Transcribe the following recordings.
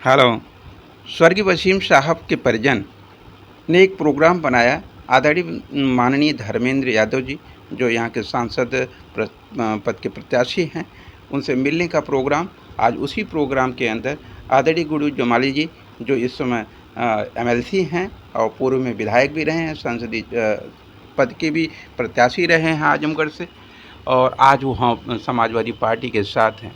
Hello. स्वर्गीय वसीम साहब के परिजन ने एक प्रोग्राम बनाया। आदरणीय माननीय धर्मेंद्र यादव जी, जो यहाँ के सांसद पद के प्रत्याशी हैं, उनसे मिलने का प्रोग्राम। आज उसी प्रोग्राम के अंदर आदरणीय गुरु जमाली जी, जो इस समय MLC हैं और पूर्व में विधायक भी रहे हैं, संसदीय पद के भी प्रत्याशी रहे हैं आजमगढ़ से, और आज वो समाजवादी पार्टी के साथ हैं।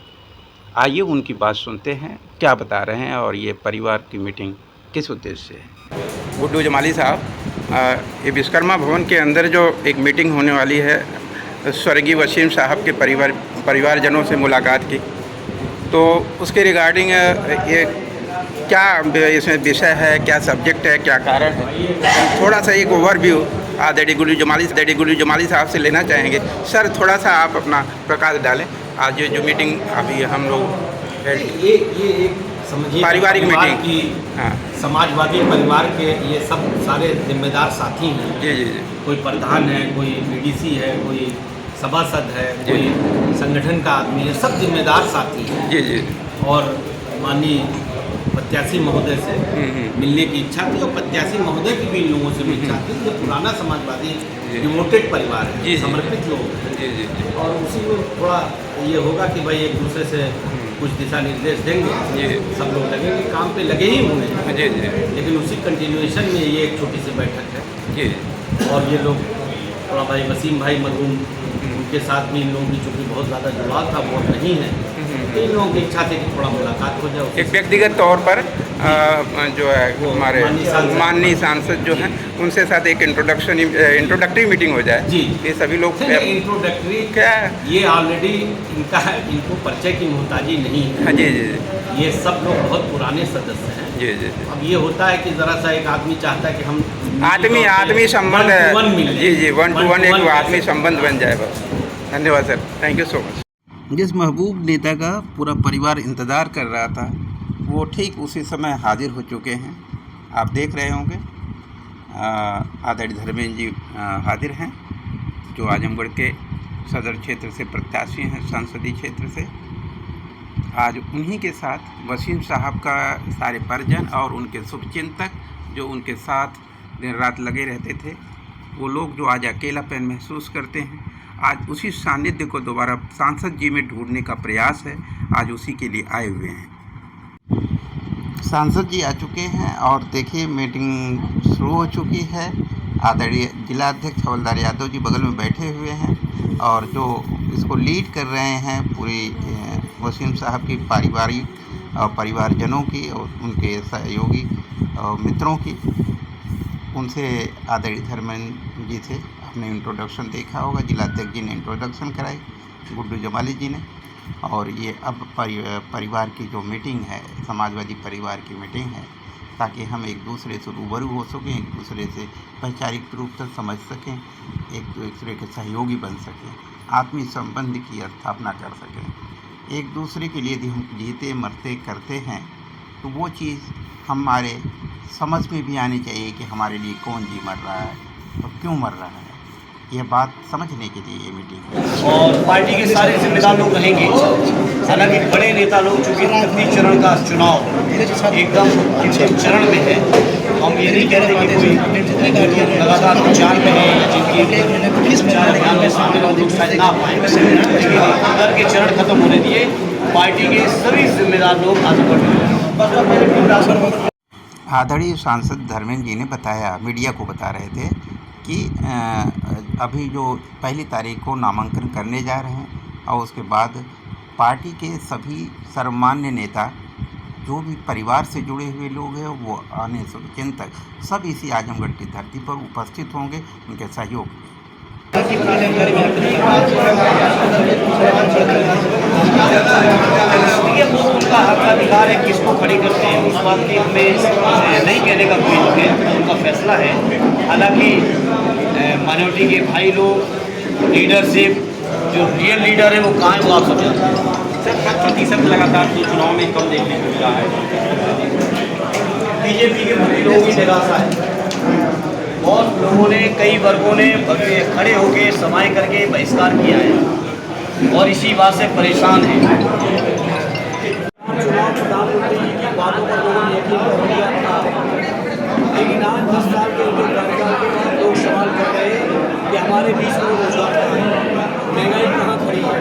आइए उनकी बात सुनते हैं, क्या बता रहे हैं और ये परिवार की मीटिंग किस उद्देश्य से है। गुड्डू जमाली साहब, ये विश्वकर्मा भवन के अंदर जो एक मीटिंग होने वाली है स्वर्गीय वसीम साहब के परिवारजनों से मुलाकात की, तो उसके रिगार्डिंग ये क्या इसमें विषय है, क्या सब्जेक्ट है, क्या कारण है, थोड़ा सा एक ओवरव्यू आदरणीय गुरु जमाली साहब से लेना चाहेंगे। सर, थोड़ा सा आप अपना प्रकाश डालें। आज ये जो मीटिंग अभी हम लोग ये एक समझिए पारिवारिक मीटिंग की, हाँ, समाजवादी परिवार के ये सब सारे जिम्मेदार साथी हैं। जी जी जी। कोई प्रधान है, कोई BDC है, कोई सभासद है, कोई संगठन का आदमी है, सब जिम्मेदार साथी हैं। जी जी। और माननीय प्रत्याशी महोदय से मिलने की इच्छा थी, और प्रत्याशी महोदय की भी इन लोगों से इच्छा थी। ये पुराना समाजवादी डिवोटेड परिवार है, समर्पित लोग हैं, और उसी में थोड़ा ये होगा कि भाई एक दूसरे से कुछ दिशा निर्देश देंगे, सब लोग लगेंगे, काम पे लगे ही होंगे, लेकिन उसी कंटिन्यूएशन में ये एक छोटी सी बैठक है। और ये लोग थोड़ा भाई वसीम भाई मरहूम, उनके साथ भी इन लोगों की चूँकि बहुत ज़्यादा जुड़ाव था, वो नहीं है, तो इन लोगों की इच्छा थी कि थोड़ा मुलाकात हो जाए। एक व्यक्तिगत तौर पर जो है हमारे माननीय सांसद जो हैं, उनसे साथ एक इंट्रोडक्टरी मीटिंग हो जाए। जी, ये सभी लोग इंट्रोडक्टरी क्या, ये ऑलरेडी इनको परिचय की मोहताजी नहीं है। हाँ जी जी। ये सब लोग बहुत पुराने सदस्य हैं। जी जी। अब ये होता है कि ज़रा सा एक आदमी चाहता है कि हम आदमी संबंध है। जी जी, 1 to 1 एक आदमी संबंध बन जाए बस। धन्यवाद sir, thank you so much. जिस महबूब नेता का पूरा परिवार इंतज़ार कर रहा था, वो ठीक उसी समय हाजिर हो चुके हैं। आप देख रहे होंगे आदरणीय धर्मेंद्र जी हाजिर हैं, जो आजमगढ़ के सदर क्षेत्र से प्रत्याशी हैं, संसदीय क्षेत्र से। आज उन्हीं के साथ वसीम साहब का सारे परिजन और उनके शुभचिंतक, जो उनके साथ दिन रात लगे रहते थे, वो लोग जो आज अकेलापन महसूस करते हैं, आज उसी सानिध्य को दोबारा सांसद जी में ढूंढने का प्रयास है। आज उसी के लिए आए हुए हैं। सांसद जी आ चुके हैं और देखिए मीटिंग शुरू हो चुकी है। आदरणीय जिला अध्यक्ष हवलदार यादव जी बगल में बैठे हुए हैं, और जो इसको लीड कर रहे हैं पूरी वसीम साहब की पारिवारिक और परिवारजनों की और उनके सहयोगी और मित्रों की, उनसे आदरणीय धर्मेंद्र जी से आपने इंट्रोडक्शन देखा होगा। जिला अध्यक्ष जी ने इंट्रोडक्शन कराई, गुड्डू जमाली जी ने, और ये अब परिवार की जो मीटिंग है, समाजवादी परिवार की मीटिंग है, ताकि हम एक दूसरे से रूबरू हो सकें, एक दूसरे से वैचारिक रूप से समझ सकें, एक दूसरे के सहयोगी बन सकें, आत्मीय संबंध की स्थापना कर सकें। एक दूसरे के लिए यदि हम जीते मरते करते हैं, तो वो चीज़ हमारे समझ में भी आनी चाहिए कि हमारे लिए कौन जी मर रहा है और क्यों मर रहा है। यह बात समझने के लिए ये मीटिंग है। और पार्टी के सारे जिम्मेदार लोग रहेंगे। हालांकि बड़े नेता लोग, चूँकि तृतीय चरण का चुनाव एकदम अंतिम चरण में है, हम ये नहीं कहते कि कोई लगातार प्रचार में है, जिनकी प्रचार अभियान में शामिल लोग शायद ना पाएँ, लेकिन अंदर के चरण खत्म होने दिए। पार्टी के सभी जिम्मेदार लोग आदरणीय सांसद धर्मेंद्र जी ने बताया, मीडिया को बता रहे थे कि अभी जो 1 तारीख को नामांकन करने जा रहे हैं, और उसके बाद पार्टी के सभी सर्वमान्य नेता, जो भी परिवार से जुड़े हुए लोग हैं, वो आने शुभचिंतक सब इसी आजमगढ़ की धरती पर उपस्थित होंगे उनके सहयोग में। उनका हकाधिकार है, किसको खड़ी करते हैं, उस बात की हमें नहीं कहने का कोई हक है, उनका फैसला है। हालांकि माइनॉरिटी के भाई लोग, लीडरशिप, जो रियल लीडर है वो कहाँ है, वो आप सब जानते हैं। प्रतिशत लगातार तो चुनाव में कम देखने को मिला है। BJP के प्रति लोगों की निराशा है। बहुत लोगों ने, कई वर्गों ने खड़े होकर समाई करके बहिष्कार किया है, और इसी बात से परेशान है। चुनाव प्रधानमंत्री जी की बातों पर लोगों ने यकीन कर लिया था, लेकिन आज 10 साल के उनके कार्यकाल के बाद लोग सवाल कर रहे हैं कि हमारे बीच में रोजगार कहाँ है, महंगाई कहाँ खड़ी है,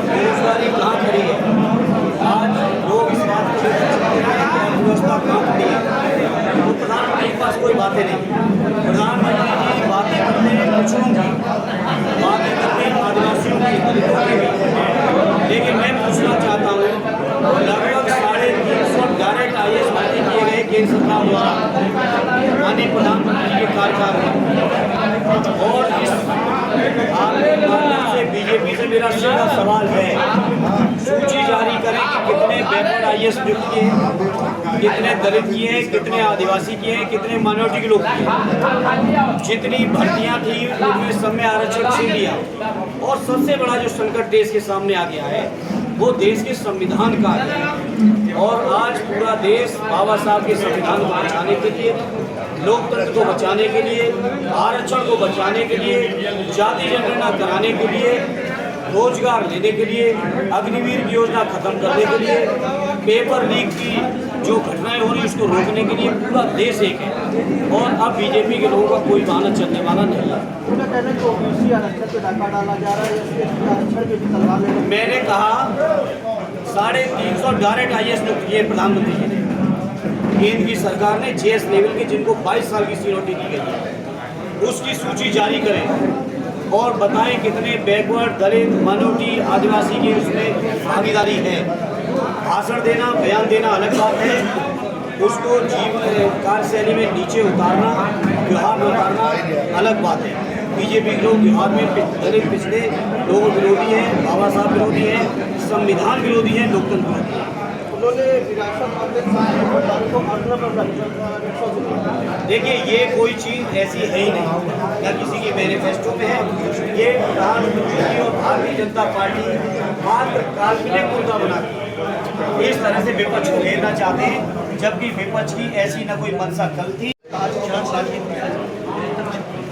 बेरोजगारी कहाँ खड़ी है। आज लोग इस बात को लेकर चिंतित हैं कि अर्थव्यवस्था कहाँ खड़ी है। तो प्रधानमंत्री के पास कोई बातें नहीं, प्रधानमंत्री जी बातें करते हैं पिछड़ों की, बातें करते हैं आदिवासियों की, दलितों की भी। लेकिन मैं पूछना चाहता हूँ, लगभग 350 डायरेक्ट IAS भर्ती किए गए केंद्र सरकार द्वारा माननीय प्रधानमंत्री के कार्यकाल में, और इस आपके माध्यम से बीजेपी से मेरा सीधा सवाल है, सूची जारी करें कि कितने बैकवर्ड IAS नियुक्त किए हैं, कितने दलित किए हैं, कितने आदिवासी किए हैं, कितने माइनॉरिटी के लोग किए हैं। जितनी भर्तियां थी उनमें सब में आरक्षण छीन लिया। और सबसे बड़ा जो संकट देश के सामने आ गया है वो देश के संविधान का है। और आज पूरा देश बाबा साहब के संविधान को बचाने के लिए, लोकतंत्र को बचाने के लिए, आरक्षण को बचाने के लिए, जाति जनगणना कराने के लिए, रोजगार लेने के लिए, अग्निवीर की योजना खत्म करने के लिए, पेपर लीक की जो घटनाएं हो रही उसको रोकने के लिए पूरा देश एक है। और अब बीजेपी के लोगों का कोई बहाना चलने वाला नहीं है। मैंने कहा 350 डायरेक्ट IAS नियुक्त किए प्रधानमंत्री जी ने, केंद्र की सरकार ने JS लेवल के, जिनको 22 साल की सीनियरिटी दी गई है, उसकी सूची जारी करें और बताएं कितने बैकवर्ड, दलित, माइनॉरिटी, आदिवासी की उसमें भागीदारी है। भाषण देना, बयान देना अलग बात है, उसको जीवन कार्यशैली में नीचे उतारना, व्यवहार में उतारना अलग बात है। बीजेपी के लोग बिहार में दलित पिछड़े लोग विरोधी हैं, बाबा साहब विरोधी हैं, संविधान विरोधी हैं, लोकतंत्र विरोधी हैं। देखिए, ये कोई चीज़ ऐसी है ही नहीं, या किसी के मैनिफेस्टो में है। ये प्रधानमंत्री और भारतीय जनता पार्टी मात्र काल्पनिक मुद्दा बनाती है, इस तरह से विपक्ष को घेरना चाहते हैं, जबकि विपक्ष की ऐसी न कोई मंशा कल थी।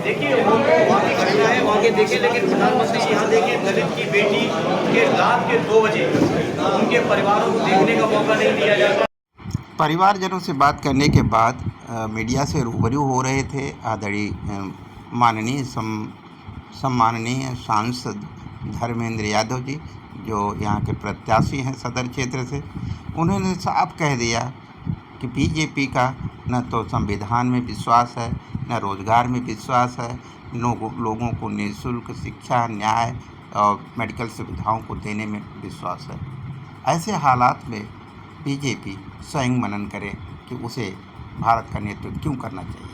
देखिए, वो वहाँ की घटना है, वहाँ के देखें, लेकिन प्रधानमंत्री यहाँ देखें, दलित की बेटी के रात के 2 बजे उनके परिवारों को देखने का मौका नहीं दिया जाता। परिवारजनों से बात करने के बाद मीडिया से रूबरू हो रहे थे आदरणीय माननीय सम्माननीय सांसद धर्मेंद्र यादव जी, जो यहाँ के प्रत्याशी हैं सदर क्षेत्र से। उन्होंने साफ कह दिया कि बीजेपी का न तो संविधान में विश्वास है, न रोजगार में विश्वास है, लोगों को निःशुल्क शिक्षा, न्याय और मेडिकल सुविधाओं को देने में विश्वास है। ऐसे हालात में बीजेपी स्वयं मनन करे कि उसे भारत का नेतृत्व क्यों करना चाहिए।